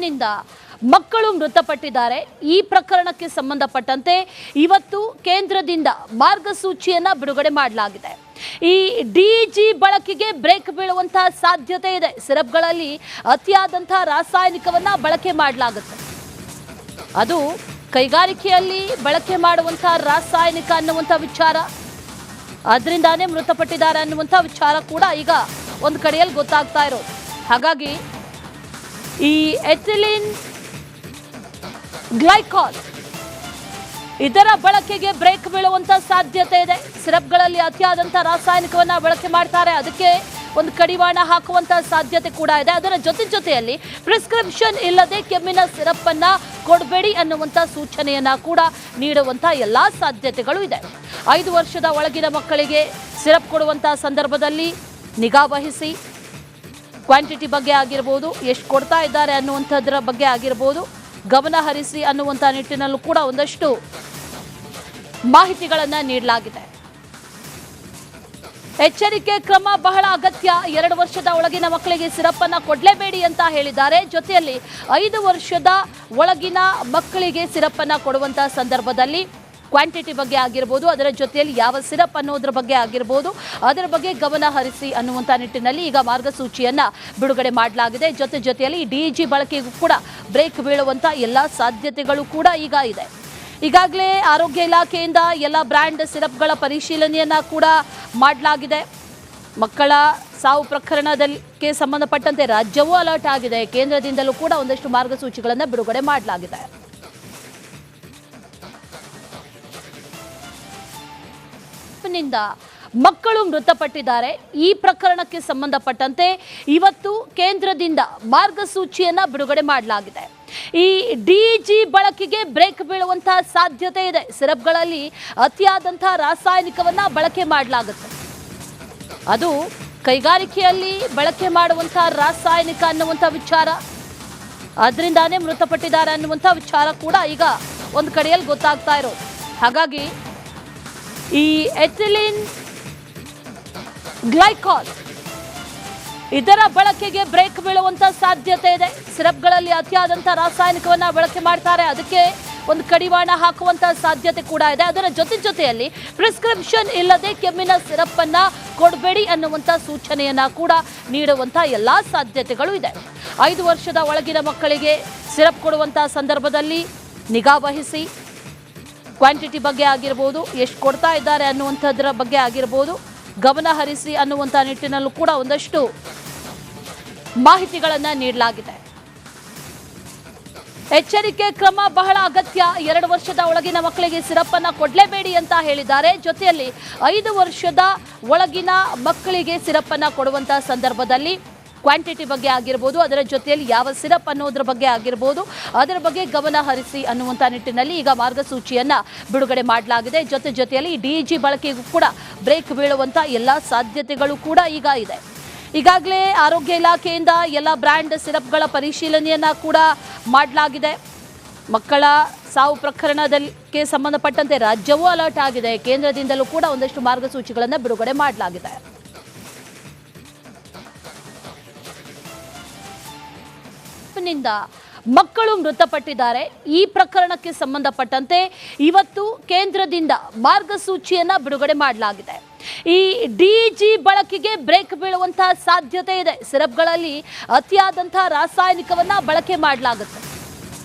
ನಿಂದ ಮಕ್ಕಳು ಮೃತಪಟ್ಟಿದ್ದಾರೆ. ಈ ಪ್ರಕರಣಕ್ಕೆ ಸಂಬಂಧಪಟ್ಟಂತೆ ಇವತ್ತು ಕೇಂದ್ರದಿಂದ ಮಾರ್ಗಸೂಚಿಯನ್ನ ಬಿಡುಗಡೆ ಮಾಡಲಾಗಿದೆ. ಈ ಡಿಜಿ ಬಳಕೆಗೆ ಬ್ರೇಕ್ ಬೀಳುವಂತಹ ಸಾಧ್ಯತೆ ಇದೆ. ಸಿರಪ್ಗಳಲ್ಲಿ ಅತಿಯಾದಂತಹ ರಾಸಾಯನಿಕವನ್ನ ಬಳಕೆ ಮಾಡಲಾಗುತ್ತೆ. ಅದು ಕೈಗಾರಿಕೆಯಲ್ಲಿ ಬಳಕೆ ಮಾಡುವಂತಹ ರಾಸಾಯನಿಕ ಅನ್ನುವಂಥ ವಿಚಾರ, ಅದರಿಂದಾನೇ ಮೃತಪಟ್ಟಿದ್ದಾರೆ ಅನ್ನುವಂಥ ವಿಚಾರ ಕೂಡ ಈಗ ಒಂದು ಕಡೆಯಲ್ಲಿ ಗೊತ್ತಾಗ್ತಾ ಇರೋದು. ಹಾಗಾಗಿ ಈ ಎಥಿಲಿನ್ ಗ್ಲೈಕಾಲ್ ಇದರ ಬಳಕೆಗೆ ಬ್ರೇಕ್ ಬೀಳುವಂತ ಸಾಧ್ಯತೆ ಇದೆ. ಸಿರಪ್ಗಳಲ್ಲಿ ಅತಿಯಾದಂತಹ ರಾಸಾಯನಿಕವನ್ನ ಬಳಕೆ ಮಾಡ್ತಾರೆ, ಅದಕ್ಕೆ ಒಂದು ಕಡಿವಾಣ ಹಾಕುವಂತ ಸಾಧ್ಯತೆ ಕೂಡ ಇದೆ. ಅದರ ಜೊತೆಯಲ್ಲಿ ಪ್ರಿಸ್ಕ್ರಿಪ್ಷನ್ ಇಲ್ಲದೆ ಕೆಮ್ಮಿನ ಸಿರಪ್ ಅನ್ನ ಕೊಡಬೇಡಿ ಅನ್ನುವಂತ ಸೂಚನೆಯನ್ನ ಕೂಡ ನೀಡುವಂತ ಎಲ್ಲಾ ಸಾಧ್ಯತೆಗಳು ಇದೆ. 5 ವರ್ಷದ ಒಳಗಿನ ಮಕ್ಕಳಿಗೆ ಸಿರಪ್ ಕೊಡುವಂತ ಸಂದರ್ಭದಲ್ಲಿ ನಿಗಾ ವಹಿಸಿ, ಕ್ವಾಂಟಿಟಿ ಬಗ್ಗೆ ಆಗಿರಬಹುದು, ಎಷ್ಟು ಕೊಡ್ತಾ ಇದ್ದಾರೆ ಅನ್ನುವಂಥದ್ರ ಬಗ್ಗೆ ಆಗಿರಬಹುದು, ಗಮನ ಹರಿಸಿ ಅನ್ನುವಂಥ ನಿಟ್ಟಿನಲ್ಲೂ ಕೂಡ ಒಂದಷ್ಟು ಮಾಹಿತಿಗಳನ್ನು ನೀಡಲಾಗಿದೆ. ಎಚ್ಚರಿಕೆ ಕ್ರಮ ಬಹಳ ಅಗತ್ಯ. 2 ವರ್ಷದ ಒಳಗಿನ ಮಕ್ಕಳಿಗೆ ಸಿರಪ್ ಅನ್ನ ಕೊಡಲೇಬೇಡಿ ಅಂತ ಹೇಳಿದ್ದಾರೆ. ಜೊತೆಯಲ್ಲಿ 5 ವರ್ಷದ ಒಳಗಿನ ಮಕ್ಕಳಿಗೆ ಸಿರಪ್ ಅನ್ನ ಕೊಡುವಂತಹ ಸಂದರ್ಭದಲ್ಲಿ ಕ್ವಾಂಟಿಟಿ ಬಗ್ಗೆ ಆಗಿರಬಹುದು, ಅದರ ಜೊತೆಯಲ್ಲಿ ಯಾವ ಸಿರಪ್ ಅನ್ನೋದ್ರ ಬಗ್ಗೆ ಆಗಿರಬಹುದು, ಅದರ ಬಗ್ಗೆ ಗಮನ ಹರಿಸಿ ಅನ್ನುವಂಥ ನಿಟ್ಟಿನಲ್ಲಿ ಈಗ ಮಾರ್ಗಸೂಚಿಯನ್ನ ಬಿಡುಗಡೆ ಮಾಡಲಾಗಿದೆ. ಜೊತೆಯಲ್ಲಿ ಡಿಜಿ ಬಳಕೆಗೂ ಕೂಡ ಬ್ರೇಕ್ ಬೀಳುವಂತ ಎಲ್ಲ ಸಾಧ್ಯತೆಗಳು ಕೂಡ ಈಗ ಇದೆ. ಈಗಾಗಲೇ ಆರೋಗ್ಯ ಇಲಾಖೆಯಿಂದ ಎಲ್ಲ ಬ್ರ್ಯಾಂಡ್ ಸಿರಪ್ಗಳ ಪರಿಶೀಲನೆಯನ್ನ ಕೂಡ ಮಾಡಲಾಗಿದೆ. ಮಕ್ಕಳ ಸಾವು ಪ್ರಕರಣಕ್ಕೆ ಸಂಬಂಧಪಟ್ಟಂತೆ ರಾಜ್ಯವೂ ಅಲರ್ಟ್ ಆಗಿದೆ. ಕೇಂದ್ರದಿಂದಲೂ ಕೂಡ ಒಂದಷ್ಟು ಮಾರ್ಗಸೂಚಿಗಳನ್ನು ಬಿಡುಗಡೆ ಮಾಡಲಾಗಿದೆ. ನಿಂದ ಮಕ್ಕಳು ಮೃತಪಟ್ಟಿದ್ದಾರೆ. ಈ ಪ್ರಕರಣಕ್ಕೆ ಸಂಬಂಧಪಟ್ಟಂತೆ ಇವತ್ತು ಕೇಂದ್ರದಿಂದ ಮಾರ್ಗಸೂಚಿಯನ್ನ ಬಿಡುಗಡೆ ಮಾಡಲಾಗಿದೆ. ಈ ಡಿಜಿ ಬಳಕೆಗೆ ಬ್ರೇಕ್ ಬೀಳುವಂತಹ ಸಾಧ್ಯತೆ ಇದೆ. ಸಿರಪ್ಗಳಲ್ಲಿ ಅತಿಯಾದಂತಹ ರಾಸಾಯನಿಕವನ್ನ ಬಳಕೆ ಮಾಡಲಾಗುತ್ತೆ. ಅದು ಕೈಗಾರಿಕೆಯಲ್ಲಿ ಬಳಕೆ ಮಾಡುವಂತಹ ರಾಸಾಯನಿಕ ಅನ್ನುವಂಥ ವಿಚಾರ, ಅದರಿಂದಾನೇ ಮೃತಪಟ್ಟಿದ್ದಾರೆ ಅನ್ನುವಂಥ ವಿಚಾರ ಕೂಡ ಈಗ ಒಂದು ಕಡೆಯಲ್ಲಿ ಗೊತ್ತಾಗ್ತಾ ಇರೋದು. ಹಾಗಾಗಿ ಈ ಎಥಿಲಿನ್ ಗ್ಲೈಕಾಲ್ ಇದರ ಬಳಕೆಗೆ ಬ್ರೇಕ್ ಬೀಳುವಂತ ಸಾಧ್ಯತೆ ಇದೆ. ಸಿರಪ್ಗಳಲ್ಲಿ ಅತಿಯಾದಂತಹ ರಾಸಾಯನಿಕವನ್ನ ಬಳಕೆ ಮಾಡ್ತಾರೆ, ಅದಕ್ಕೆ ಒಂದು ಕಡಿವಾಣ ಹಾಕುವಂತ ಸಾಧ್ಯತೆ ಕೂಡ ಇದೆ. ಅದರ ಜೊತೆಯಲ್ಲಿ ಪ್ರಿಸ್ಕ್ರಿಪ್ಷನ್ ಇಲ್ಲದೆ ಕೆಮ್ಮಿನ ಸಿರಪ್ ಅನ್ನ ಕೊಡಬೇಡಿ ಅನ್ನುವಂತ ಸೂಚನೆಯನ್ನ ಕೂಡ ನೀಡುವಂತ ಎಲ್ಲಾ ಸಾಧ್ಯತೆಗಳು ಇದೆ. 5 ವರ್ಷದ ಒಳಗಿನ ಮಕ್ಕಳಿಗೆ ಸಿರಪ್ ಕೊಡುವಂತಹ ಸಂದರ್ಭದಲ್ಲಿ ನಿಗಾ ವಹಿಸಿ, ಕ್ವಾಂಟಿಟಿ ಬಗ್ಗೆ ಆಗಿರಬಹುದು, ಎಷ್ಟು ಕೊಡ್ತಾ ಇದ್ದಾರೆ ಅನ್ನುವಂಥದ್ರ ಬಗ್ಗೆ ಆಗಿರಬಹುದು, ಗಮನ ಹರಿಸಿ ಅನ್ನುವಂಥ ನಿಟ್ಟಿನಲ್ಲೂ ಕೂಡ ಒಂದಷ್ಟು ಮಾಹಿತಿಗಳನ್ನು ನೀಡಲಾಗಿದೆ. ಎಚ್ಚರಿಕೆ ಕ್ರಮ ಬಹಳ ಅಗತ್ಯ. 2 ವರ್ಷದ ಒಳಗಿನ ಮಕ್ಕಳಿಗೆ ಸಿರಪ್ ಅನ್ನ ಕೊಡಲೇಬೇಡಿ ಅಂತ ಹೇಳಿದ್ದಾರೆ. ಜೊತೆಯಲ್ಲಿ 5 ವರ್ಷದ ಒಳಗಿನ ಮಕ್ಕಳಿಗೆ ಸಿರಪ್ ಅನ್ನ ಕೊಡುವಂತಹ ಸಂದರ್ಭದಲ್ಲಿ ಕ್ವಾಂಟಿಟಿ ಬಗ್ಗೆ ಆಗಿರಬಹುದು, ಅದರ ಜೊತೆಯಲ್ಲಿ ಯಾವ ಸಿರಪ್ ಅನ್ನೋದ್ರ ಬಗ್ಗೆ ಆಗಿರಬಹುದು, ಅದರ ಬಗ್ಗೆ ಗಮನ ಹರಿಸಿ ಅನ್ನುವಂಥ ನಿಟ್ಟಿನಲ್ಲಿ ಈಗ ಮಾರ್ಗಸೂಚಿಯನ್ನ ಬಿಡುಗಡೆ ಮಾಡಲಾಗಿದೆ. ಜೊತೆಯಲ್ಲಿ ಡಿಜಿ ಬಳಕೆಗೂ ಕೂಡ ಬ್ರೇಕ್ ಬೀಳುವಂತ ಎಲ್ಲ ಸಾಧ್ಯತೆಗಳು ಕೂಡ ಈಗ ಇದೆ. ಈಗಾಗಲೇ ಆರೋಗ್ಯ ಇಲಾಖೆಯಿಂದ ಎಲ್ಲ ಬ್ರ್ಯಾಂಡ್ ಸಿರಪ್ಗಳ ಪರಿಶೀಲನೆಯನ್ನ ಕೂಡ ಮಾಡಲಾಗಿದೆ. ಮಕ್ಕಳ ಸಾವು ಪ್ರಕರಣಕ್ಕೆ ಸಂಬಂಧಪಟ್ಟಂತೆ ರಾಜ್ಯವೂ ಅಲರ್ಟ್ ಆಗಿದೆ. ಕೇಂದ್ರದಿಂದಲೂ ಕೂಡ ಒಂದಷ್ಟು ಮಾರ್ಗಸೂಚಿಗಳನ್ನು ಬಿಡುಗಡೆ ಮಾಡಲಾಗಿದೆ. ನಿಂದ ಮಕ್ಕಳು ಮೃತಪಟ್ಟಿದ್ದಾರೆ. ಈ ಪ್ರಕರಣಕ್ಕೆ ಸಂಬಂಧಪಟ್ಟಂತೆ ಇವತ್ತು ಕೇಂದ್ರದಿಂದ ಮಾರ್ಗಸೂಚಿಯನ್ನ ಬಿಡುಗಡೆ ಮಾಡಲಾಗಿದೆ. ಈ ಡಿಜಿ ಬಳಕೆಗೆ ಬ್ರೇಕ್ ಬೀಳುವಂತಹ ಸಾಧ್ಯತೆ ಇದೆ. ಸಿರಪ್ಗಳಲ್ಲಿ ಅತಿಯಾದಂತಹ ರಾಸಾಯನಿಕವನ್ನ ಬಳಕೆ ಮಾಡಲಾಗುತ್ತೆ.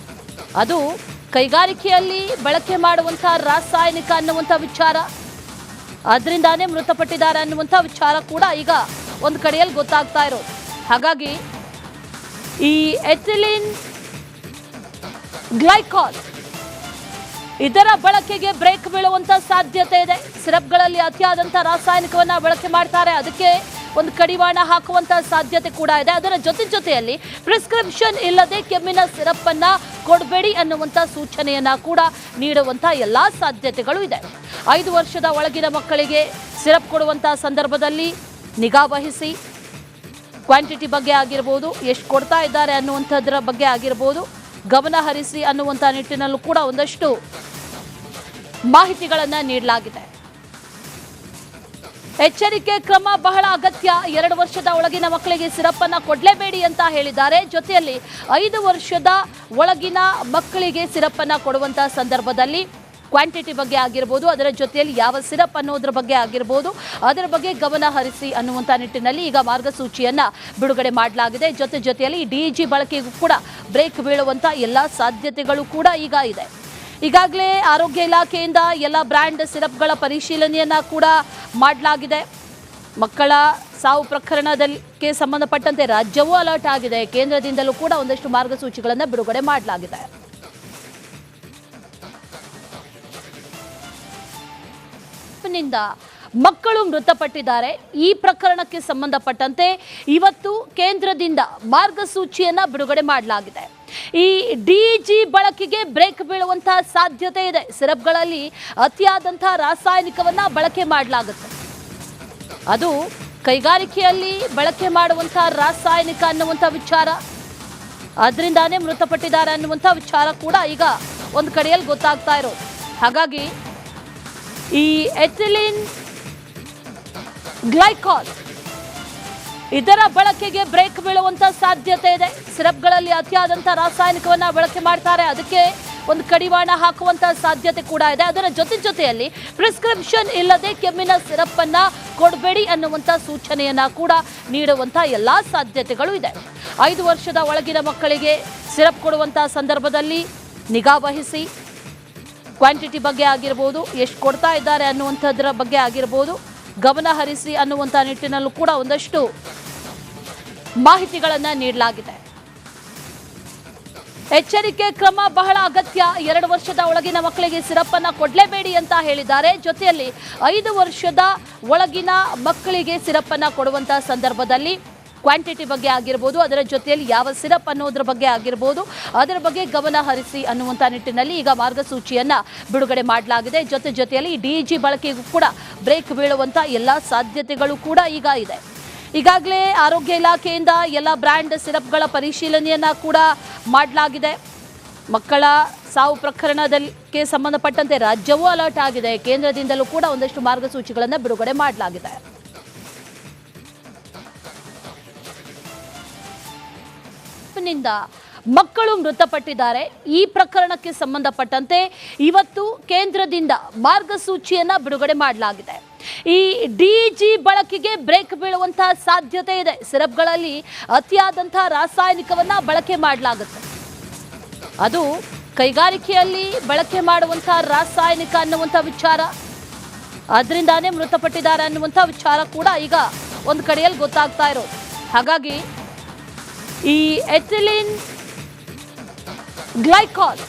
ಅದು ಕೈಗಾರಿಕೆಯಲ್ಲಿ ಬಳಕೆ ಮಾಡುವಂತಹ ರಾಸಾಯನಿಕ ಅನ್ನುವಂಥ ವಿಚಾರ, ಅದರಿಂದಾನೇ ಮೃತಪಟ್ಟಿದ್ದಾರೆ ಅನ್ನುವಂಥ ವಿಚಾರ ಕೂಡ ಈಗ ಒಂದು ಕಡೆಯಲ್ಲಿ ಗೊತ್ತಾಗ್ತಾ ಇರೋದು. ಹಾಗಾಗಿ ಈ ಎಥಿಲಿನ್ ಗ್ಲೈಕಾಲ್ ಇದರ ಬಳಕೆಗೆ ಬ್ರೇಕ್ ಬೀಳುವಂತ ಸಾಧ್ಯತೆ ಇದೆ. ಸಿರಪ್ಗಳಲ್ಲಿ ಅತಿಯಾದಂತಹ ರಾಸಾಯನಿಕವನ್ನ ಬಳಕೆ ಮಾಡ್ತಾರೆ, ಅದಕ್ಕೆ ಒಂದು ಕಡಿವಾಣ ಹಾಕುವಂತ ಸಾಧ್ಯತೆ ಕೂಡ ಇದೆ. ಅದರ ಜೊತೆಯಲ್ಲಿ ಪ್ರಿಸ್ಕ್ರಿಪ್ಷನ್ ಇಲ್ಲದೆ ಕೆಮ್ಮಿನ ಸಿರಪ್ ಅನ್ನ ಕೊಡಬೇಡಿ ಅನ್ನುವಂತ ಸೂಚನೆಯನ್ನ ಕೂಡ ನೀಡುವಂತ ಎಲ್ಲಾ ಸಾಧ್ಯತೆಗಳು ಇದೆ. 5 ವರ್ಷದ ಒಳಗಿನ ಮಕ್ಕಳಿಗೆ ಸಿರಪ್ ಕೊಡುವಂತಹ ಸಂದರ್ಭದಲ್ಲಿ ನಿಗಾ ವಹಿಸಿ, ಕ್ವಾಂಟಿಟಿ ಬಗ್ಗೆ ಆಗಿರಬಹುದು, ಎಷ್ಟು ಕೊಡ್ತಾ ಇದ್ದಾರೆ ಅನ್ನುವಂಥದ್ರ ಬಗ್ಗೆ ಆಗಿರಬಹುದು, ಗಮನ ಹರಿಸಿ ಅನ್ನುವಂಥ ನಿಟ್ಟಿನಲ್ಲೂ ಕೂಡ ಒಂದಷ್ಟು ಮಾಹಿತಿಗಳನ್ನು ನೀಡಲಾಗಿದೆ. ಎಚ್ಚರಿಕೆ ಕ್ರಮ ಬಹಳ ಅಗತ್ಯ. 2 ವರ್ಷದ ಒಳಗಿನ ಮಕ್ಕಳಿಗೆ ಸಿರಪ್ ಅನ್ನ ಕೊಡಲೇಬೇಡಿ ಅಂತ ಹೇಳಿದ್ದಾರೆ. ಜೊತೆಯಲ್ಲಿ 5 ವರ್ಷದ ಒಳಗಿನ ಮಕ್ಕಳಿಗೆ ಸಿರಪ್ ಅನ್ನ ಕೊಡುವಂತ ಸಂದರ್ಭದಲ್ಲಿ ಕ್ವಾಂಟಿಟಿ ಬಗ್ಗೆ ಆಗಿರಬಹುದು, ಅದರ ಜೊತೆಯಲ್ಲಿ ಯಾವ ಸಿರಪ್ ಅನ್ನೋದ್ರ ಬಗ್ಗೆ ಆಗಿರಬಹುದು, ಅದರ ಬಗ್ಗೆ ಗಮನ ಹರಿಸಿ ಅನ್ನುವಂಥ ನಿಟ್ಟಿನಲ್ಲಿ ಈಗ ಮಾರ್ಗಸೂಚಿಯನ್ನ ಬಿಡುಗಡೆ ಮಾಡಲಾಗಿದೆ. ಜೊತೆಯಲ್ಲಿ ಡಿಜಿ ಬಳಕೆಗೂ ಕೂಡ ಬ್ರೇಕ್ ಬೀಳುವಂತ ಎಲ್ಲ ಸಾಧ್ಯತೆಗಳು ಕೂಡ ಈಗ ಇದೆ. ಈಗಾಗಲೇ ಆರೋಗ್ಯ ಇಲಾಖೆಯಿಂದ ಎಲ್ಲ ಬ್ರ್ಯಾಂಡ್ ಸಿರಪ್ಗಳ ಪರಿಶೀಲನೆಯನ್ನ ಕೂಡ ಮಾಡಲಾಗಿದೆ. ಮಕ್ಕಳ ಸಾವು ಪ್ರಕರಣಕ್ಕೆ ಸಂಬಂಧಪಟ್ಟಂತೆ ರಾಜ್ಯವೂ ಅಲರ್ಟ್ ಆಗಿದೆ. ಕೇಂದ್ರದಿಂದಲೂ ಕೂಡ ಒಂದಷ್ಟು ಮಾರ್ಗಸೂಚಿಗಳನ್ನು ಬಿಡುಗಡೆ ಮಾಡಲಾಗಿದೆ. ನಿಂದ ಮಕ್ಕಳು ಮೃತಪಟ್ಟಿದ್ದಾರೆ. ಈ ಪ್ರಕರಣಕ್ಕೆ ಸಂಬಂಧಪಟ್ಟಂತೆ ಇವತ್ತು ಕೇಂದ್ರದಿಂದ ಮಾರ್ಗಸೂಚಿಯನ್ನ ಬಿಡುಗಡೆ ಮಾಡಲಾಗಿದೆ. ಈ ಡಿಜಿ ಬಳಕೆಗೆ ಬ್ರೇಕ್ ಬೀಳುವಂತಹ ಸಾಧ್ಯತೆ ಇದೆ. ಸಿರಪ್ಗಳಲ್ಲಿ ಅತಿಯಾದಂತಹ ರಾಸಾಯನಿಕವನ್ನ ಬಳಕೆ ಮಾಡಲಾಗುತ್ತೆ. ಅದು ಕೈಗಾರಿಕೆಯಲ್ಲಿ ಬಳಕೆ ಮಾಡುವಂತಹ ರಾಸಾಯನಿಕ ಅನ್ನುವಂಥ ವಿಚಾರ, ಅದರಿಂದಾನೇ ಮೃತಪಟ್ಟಿದ್ದಾರೆ ಅನ್ನುವಂಥ ವಿಚಾರ ಕೂಡ ಈಗ ಒಂದು ಕಡೆಯಲ್ಲಿ ಗೊತ್ತಾಗ್ತಾ ಇರೋದು. ಹಾಗಾಗಿ ಈ ಎಥಿಲಿನ್ ಗ್ಲೈಕಾಲ್ ಇದರ ಬಳಕೆಗೆ ಬ್ರೇಕ್ ಬೀಳುವಂತ ಸಾಧ್ಯತೆ ಇದೆ. ಸಿರಪ್ಗಳಲ್ಲಿ ಅತಿಯಾದಂಥ ರಾಸಾಯನಿಕವನ್ನ ಬಳಕೆ ಮಾಡ್ತಾರೆ, ಅದಕ್ಕೆ ಒಂದು ಕಡಿವಾಣ ಹಾಕುವಂತ ಸಾಧ್ಯತೆ ಕೂಡ ಇದೆ. ಅದರ ಜೊತೆಯಲ್ಲಿ ಪ್ರಿಸ್ಕ್ರಿಪ್ಷನ್ ಇಲ್ಲದೆ ಕೆಮ್ಮಿನ ಸಿರಪ್ ಅನ್ನ ಕೊಡಬೇಡಿ ಅನ್ನುವಂತ ಸೂಚನೆಯನ್ನ ಕೂಡ ನೀಡುವಂತ ಎಲ್ಲಾ ಸಾಧ್ಯತೆಗಳು ಇದೆ. 5 ವರ್ಷದ ಒಳಗಿನ ಮಕ್ಕಳಿಗೆ ಸಿರಪ್ ಕೊಡುವಂತ ಸಂದರ್ಭದಲ್ಲಿ ನಿಗಾ ವಹಿಸಿ, ಕ್ವಾಂಟಿಟಿ ಬಗ್ಗೆ ಆಗಿರಬಹುದು, ಎಷ್ಟು ಕೊಡ್ತಾ ಇದ್ದಾರೆ ಅನ್ನುವಂಥದ್ರ ಬಗ್ಗೆ ಆಗಿರಬಹುದು, ಗಮನ ಹರಿಸಿ ಅನ್ನುವಂಥ ನಿಟ್ಟಿನಲ್ಲೂ ಕೂಡ ಒಂದಷ್ಟು ಮಾಹಿತಿಗಳನ್ನು ನೀಡಲಾಗಿದೆ. ಎಚ್ಚರಿಕೆ ಕ್ರಮ ಬಹಳ ಅಗತ್ಯ. 2 ವರ್ಷದ ಒಳಗಿನ ಮಕ್ಕಳಿಗೆ ಸಿರಪ್ ಅನ್ನ ಕೊಡಲೇಬೇಡಿ ಅಂತ ಹೇಳಿದ್ದಾರೆ. ಜೊತೆಯಲ್ಲಿ 5 ವರ್ಷದ ಒಳಗಿನ ಮಕ್ಕಳಿಗೆ ಸಿರಪ್ ಅನ್ನ ಕೊಡುವಂತಹ ಸಂದರ್ಭದಲ್ಲಿ ಕ್ವಾಂಟಿಟಿ ಬಗ್ಗೆ ಆಗಿರಬಹುದು, ಅದರ ಜೊತೆಯಲ್ಲಿ ಯಾವ ಸಿರಪ್ ಅನ್ನೋದ್ರ ಬಗ್ಗೆ ಆಗಿರಬಹುದು, ಅದರ ಬಗ್ಗೆ ಗಮನ ಹರಿಸಿ ಅನ್ನುವಂಥ ನಿಟ್ಟಿನಲ್ಲಿ ಈಗ ಮಾರ್ಗಸೂಚಿಯನ್ನ ಬಿಡುಗಡೆ ಮಾಡಲಾಗಿದೆ. ಜೊತೆಯಲ್ಲಿ ಡಿಜಿ ಬಳಕೆಗೂ ಕೂಡ ಬ್ರೇಕ್ ಬೀಳುವಂತ ಎಲ್ಲ ಸಾಧ್ಯತೆಗಳು ಕೂಡ ಈಗ ಇದೆ. ಈಗಾಗಲೇ ಆರೋಗ್ಯ ಇಲಾಖೆಯಿಂದ ಎಲ್ಲ ಬ್ರ್ಯಾಂಡ್ ಸಿರಪ್ಗಳ ಪರಿಶೀಲನೆಯನ್ನ ಕೂಡ ಮಾಡಲಾಗಿದೆ. ಮಕ್ಕಳ ಸಾವು ಪ್ರಕರಣಕ್ಕೆ ಸಂಬಂಧಪಟ್ಟಂತೆ ರಾಜ್ಯವೂ ಅಲರ್ಟ್ ಆಗಿದೆ. ಕೇಂದ್ರದಿಂದಲೂ ಕೂಡ ಒಂದಷ್ಟು ಮಾರ್ಗಸೂಚಿಗಳನ್ನು ಬಿಡುಗಡೆ ಮಾಡಲಾಗಿದೆ. ನಿಂದ ಮಕ್ಕಳು ಮೃತಪಟ್ಟಿದ್ದಾರೆ. ಈ ಪ್ರಕರಣಕ್ಕೆ ಸಂಬಂಧಪಟ್ಟಂತೆ ಇವತ್ತು ಕೇಂದ್ರದಿಂದ ಮಾರ್ಗಸೂಚಿಯನ್ನ ಬಿಡುಗಡೆ ಮಾಡಲಾಗಿದೆ. ಈ ಡಿಜಿ ಬಳಕೆಗೆ ಬ್ರೇಕ್ ಬೀಳುವಂತಹ ಸಾಧ್ಯತೆ ಇದೆ. ಸಿರಪ್ಗಳಲ್ಲಿ ಅತಿಯಾದಂತಹ ರಾಸಾಯನಿಕವನ್ನ ಬಳಕೆ ಮಾಡಲಾಗುತ್ತೆ. ಅದು ಕೈಗಾರಿಕೆಯಲ್ಲಿ ಬಳಕೆ ಮಾಡುವಂತಹ ರಾಸಾಯನಿಕ ಅನ್ನುವಂಥ ವಿಚಾರ, ಅದರಿಂದಾನೇ ಮೃತಪಟ್ಟಿದ್ದಾರೆ ಅನ್ನುವಂಥ ವಿಚಾರ ಕೂಡ ಈಗ ಒಂದು ಕಡೆಯಲ್ಲಿ ಗೊತ್ತಾಗ್ತಾ ಇರೋದು. ಹಾಗಾಗಿ ಈ ಎಥಿಲಿನ್ ಗ್ಲೈಕಾಲ್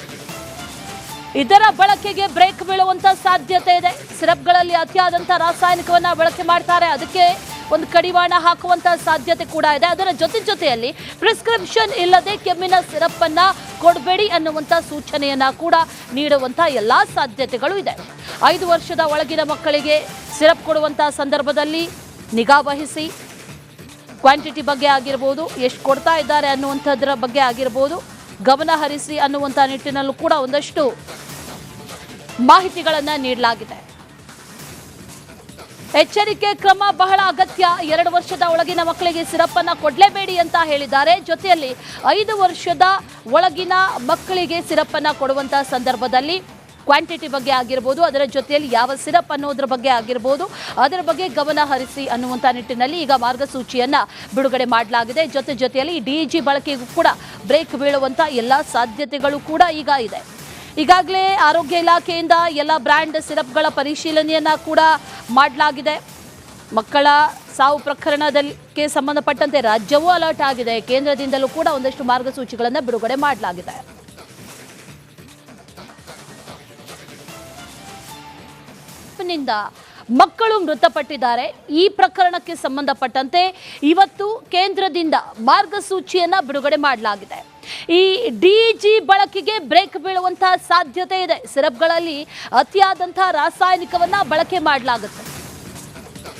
ಇದರ ಬಳಕೆಗೆ ಬ್ರೇಕ್ ಬೀಳುವಂತ ಸಾಧ್ಯತೆ ಇದೆ. ಸಿರಪ್ಗಳಲ್ಲಿ ಅತಿಯಾದಂಥ ರಾಸಾಯನಿಕವನ್ನ ಬಳಕೆ ಮಾಡ್ತಾರೆ, ಅದಕ್ಕೆ ಒಂದು ಕಡಿವಾಣ ಹಾಕುವಂತ ಸಾಧ್ಯತೆ ಕೂಡ ಇದೆ. ಅದರ ಜೊತೆಯಲ್ಲಿ ಪ್ರಿಸ್ಕ್ರಿಪ್ಷನ್ ಇಲ್ಲದೆ ಕೆಮ್ಮಿನ ಸಿರಪ್ ಅನ್ನ ಕೊಡಬೇಡಿ ಅನ್ನುವಂತ ಸೂಚನೆಯನ್ನ ಕೂಡ ನೀಡುವಂತ ಎಲ್ಲಾ ಸಾಧ್ಯತೆಗಳು ಇದೆ. 5 ವರ್ಷದ ಒಳಗಿನ ಮಕ್ಕಳಿಗೆ ಸಿರಪ್ ಕೊಡುವಂತ ಸಂದರ್ಭದಲ್ಲಿ ನಿಗಾ ವಹಿಸಿ, ಕ್ವಾಂಟಿಟಿ ಬಗ್ಗೆ ಆಗಿರಬಹುದು, ಎಷ್ಟು ಕೊಡ್ತಾ ಇದ್ದಾರೆ ಅನ್ನುವಂಥದ್ರ ಬಗ್ಗೆ ಆಗಿರಬಹುದು, ಗಮನ ಹರಿಸಿ ಅನ್ನುವಂಥ ನಿಟ್ಟಿನಲ್ಲೂ ಕೂಡ ಒಂದಷ್ಟು ಮಾಹಿತಿಗಳನ್ನು ನೀಡಲಾಗಿದೆ. ಎಚ್ಚರಿಕೆ ಕ್ರಮ ಬಹಳ ಅಗತ್ಯ. 2 ವರ್ಷದ ಒಳಗಿನ ಮಕ್ಕಳಿಗೆ ಸಿರಪ್ ಅನ್ನ ಕೊಡಲೇಬೇಡಿ ಅಂತ ಹೇಳಿದ್ದಾರೆ. ಜೊತೆಯಲ್ಲಿ 5 ವರ್ಷದ ಒಳಗಿನ ಮಕ್ಕಳಿಗೆ ಸಿರಪ್ ಅನ್ನ ಕೊಡುವಂತ ಸಂದರ್ಭದಲ್ಲಿ ಕ್ವಾಂಟಿಟಿ ಬಗ್ಗೆ ಆಗಿರಬಹುದು, ಅದರ ಜೊತೆಯಲ್ಲಿ ಯಾವ ಸಿರಪ್ ಅನ್ನೋದ್ರ ಬಗ್ಗೆ ಆಗಿರಬಹುದು, ಅದರ ಬಗ್ಗೆ ಗಮನ ಹರಿಸಿ ಅನ್ನುವಂಥ ನಿಟ್ಟಿನಲ್ಲಿ ಈಗ ಮಾರ್ಗಸೂಚಿಯನ್ನ ಬಿಡುಗಡೆ ಮಾಡಲಾಗಿದೆ. ಜೊತೆಯಲ್ಲಿ ಡಿಜಿ ಬಳಕೆಗೂ ಕೂಡ ಬ್ರೇಕ್ ಬೀಳುವಂತ ಎಲ್ಲ ಸಾಧ್ಯತೆಗಳು ಕೂಡ ಈಗ ಇದೆ. ಈಗಾಗಲೇ ಆರೋಗ್ಯ ಇಲಾಖೆಯಿಂದ ಎಲ್ಲ ಬ್ರ್ಯಾಂಡ್ ಸಿರಪ್ಗಳ ಪರಿಶೀಲನೆಯನ್ನ ಕೂಡ ಮಾಡಲಾಗಿದೆ. ಮಕ್ಕಳ ಸಾವು ಪ್ರಕರಣಕ್ಕೆ ಸಂಬಂಧಪಟ್ಟಂತೆ ರಾಜ್ಯವೂ ಅಲರ್ಟ್ ಆಗಿದೆ. ಕೇಂದ್ರದಿಂದಲೂ ಕೂಡ ಒಂದಷ್ಟು ಮಾರ್ಗಸೂಚಿಗಳನ್ನು ಬಿಡುಗಡೆ ಮಾಡಲಾಗಿದೆ. ನಿಂದ ಮಕ್ಕಳು ಮೃತಪಟ್ಟಿದ್ದಾರೆ. ಈ ಪ್ರಕರಣಕ್ಕೆ ಸಂಬಂಧಪಟ್ಟಂತೆ ಇವತ್ತು ಕೇಂದ್ರದಿಂದ ಮಾರ್ಗಸೂಚಿಯನ್ನ ಬಿಡುಗಡೆ ಮಾಡಲಾಗಿದೆ. ಈ ಡಿಜಿ ಬಳಕೆಗೆ ಬ್ರೇಕ್ ಬೀಳುವಂತಹ ಸಾಧ್ಯತೆ ಇದೆ. ಸಿರಪ್ಗಳಲ್ಲಿ ಅತಿಯಾದಂತಹ ರಾಸಾಯನಿಕವನ್ನ ಬಳಕೆ ಮಾಡಲಾಗುತ್ತೆ.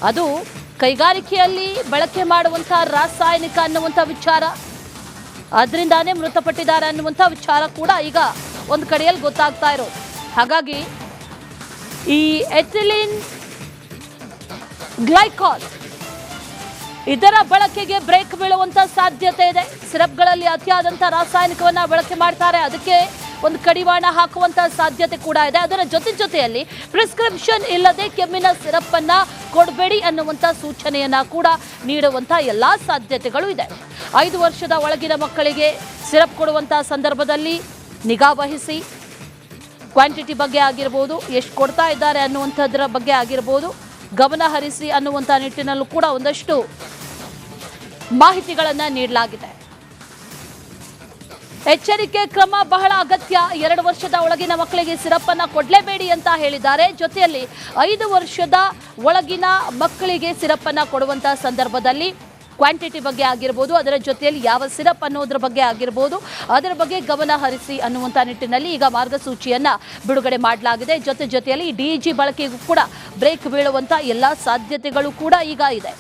ಅದು ಕೈಗಾರಿಕೆಯಲ್ಲಿ ಬಳಕೆ ಮಾಡುವಂತಹ ರಾಸಾಯನಿಕ ಅನ್ನುವಂಥ ವಿಚಾರ, ಅದರಿಂದಾನೇ ಮೃತಪಟ್ಟಿದ್ದಾರೆ ಅನ್ನುವಂಥ ವಿಚಾರ ಕೂಡ ಈಗ ಒಂದು ಕಡೆಯಲ್ಲಿ ಗೊತ್ತಾಗ್ತಾ ಇರೋದು. ಹಾಗಾಗಿ ಈ ಎಥಿಲಿನ್ ಗ್ಲೈಕಾಲ್ ಇದರ ಬಳಕೆಗೆ ಬ್ರೇಕ್ ಬೀಳುವಂತ ಸಾಧ್ಯತೆ ಇದೆ. ಸಿರಪ್ಗಳಲ್ಲಿ ಅತಿಯಾದಂಥ ರಾಸಾಯನಿಕವನ್ನ ಬಳಕೆ ಮಾಡ್ತಾರೆ, ಅದಕ್ಕೆ ಒಂದು ಕಡಿವಾಣ ಹಾಕುವಂತ ಸಾಧ್ಯತೆ ಕೂಡ ಇದೆ. ಅದರ ಜೊತೆಯಲ್ಲಿ ಪ್ರಿಸ್ಕ್ರಿಪ್ಷನ್ ಇಲ್ಲದೆ ಕೆಮ್ಮಿನ ಸಿರಪ್ ಅನ್ನ ಕೊಡಬೇಡಿ ಅನ್ನುವಂಥ ಸೂಚನೆಯನ್ನ ಕೂಡ ನೀಡುವಂತ ಎಲ್ಲಾ ಸಾಧ್ಯತೆಗಳು ಇದೆ. 5 ವರ್ಷದ ಒಳಗಿನ ಮಕ್ಕಳಿಗೆ ಸಿರಪ್ ಕೊಡುವಂತ ಸಂದರ್ಭದಲ್ಲಿ ನಿಗಾ ವಹಿಸಿ, ಕ್ವಾಂಟಿಟಿ ಬಗ್ಗೆ ಆಗಿರ್ಬೋದು, ಎಷ್ಟು ಕೊಡ್ತಾ ಇದ್ದಾರೆ ಅನ್ನುವಂಥದ್ರ ಬಗ್ಗೆ ಆಗಿರ್ಬೋದು ಗಮನ ಹರಿಸಿ ಅನ್ನುವಂಥ ನಿಟ್ಟಿನಲ್ಲೂ ಕೂಡ ಒಂದಷ್ಟು ಮಾಹಿತಿಗಳನ್ನು ನೀಡಲಾಗಿದೆ. ಎಚ್ಚರಿಕೆ ಕ್ರಮ ಬಹಳ ಅಗತ್ಯ. 2 ವರ್ಷದ ಒಳಗಿನ ಮಕ್ಕಳಿಗೆ ಸಿರಪ್ ಅನ್ನ ಕೊಡಲೇಬೇಡಿ ಅಂತ ಹೇಳಿದ್ದಾರೆ. ಜೊತೆಯಲ್ಲಿ 5 ವರ್ಷದ ಒಳಗಿನ ಮಕ್ಕಳಿಗೆ ಸಿರಪ್ ಅನ್ನ ಕೊಡುವಂತ ಸಂದರ್ಭದಲ್ಲಿ ಕ್ವಾಂಟಿಟಿ ಬಗ್ಗೆ ಆಗಿರ್ಬೋದು, ಅದರ ಜೊತೆಯಲ್ಲಿ ಯಾವ ಸಿರಪ್ ಅನ್ನೋದ್ರ ಬಗ್ಗೆ ಆಗಿರ್ಬೋದು, ಅದರ ಬಗ್ಗೆ ಗಮನ ಹರಿಸಿ ಅನ್ನುವಂಥ ನಿಟ್ಟಿನಲ್ಲಿ ಈಗ ಮಾರ್ಗಸೂಚಿಯನ್ನ ಬಿಡುಗಡೆ ಮಾಡಲಾಗಿದೆ. ಜೊತೆಯಲ್ಲಿ ಡಿಜಿ ಬಳಕೆಗೂ ಕೂಡ ಬ್ರೇಕ್ ಬೀಳುವಂಥ ಎಲ್ಲ ಸಾಧ್ಯತೆಗಳು ಕೂಡ ಈಗ ಇದೆ.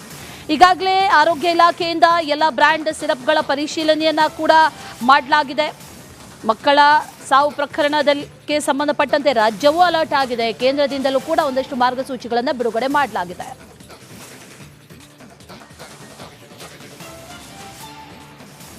ಈಗಾಗಲೇ ಆರೋಗ್ಯ ಇಲಾಖೆಯಿಂದ ಎಲ್ಲ ಬ್ರ್ಯಾಂಡ್ ಸಿರಪ್ಗಳ ಪರಿಶೀಲನೆಯನ್ನ ಕೂಡ ಮಾಡಲಾಗಿದೆ. ಮಕ್ಕಳ ಸಾವು ಪ್ರಕರಣಕ್ಕೆ ಸಂಬಂಧಪಟ್ಟಂತೆ ರಾಜ್ಯವೂ ಅಲರ್ಟ್ ಆಗಿದೆ. ಕೇಂದ್ರದಿಂದಲೂ ಕೂಡ ಒಂದಷ್ಟು ಮಾರ್ಗಸೂಚಿಗಳನ್ನು ಬಿಡುಗಡೆ ಮಾಡಲಾಗಿದೆ.